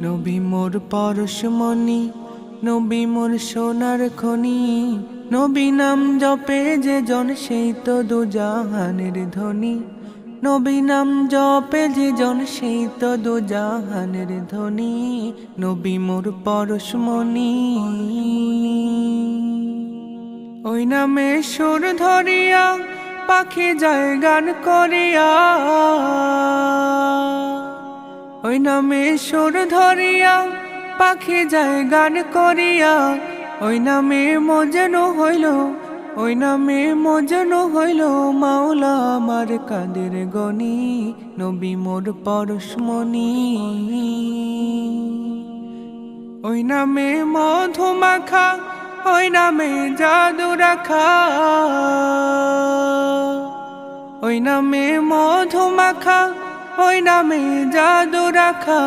নবী মোর পরশমণি, নবী মোর সোনার খনি। নবী নাম জপে যে জন সেই তো দুজাহানের ধনী। নবী নাম জপে যে জন সেই তো দুজাহানের ধনী। নবী মোর পরশমণি। ওই নামে সুর ধরিয়া পাখি যায় গান করিয়া। ওই নামে সুর ধরিয়া পাখি যায় গান করিয়া। ওই নামে মজনু হইল, ওই নামে মজনু হইল মাওলা আমার কাদের গনি। নবী মোর পরশমণি। ওই নামে মধু মাখা, ওই নামে জাদু রাখা। ওই নামে মধু মাখা, ওই নামে জাদু রাখা।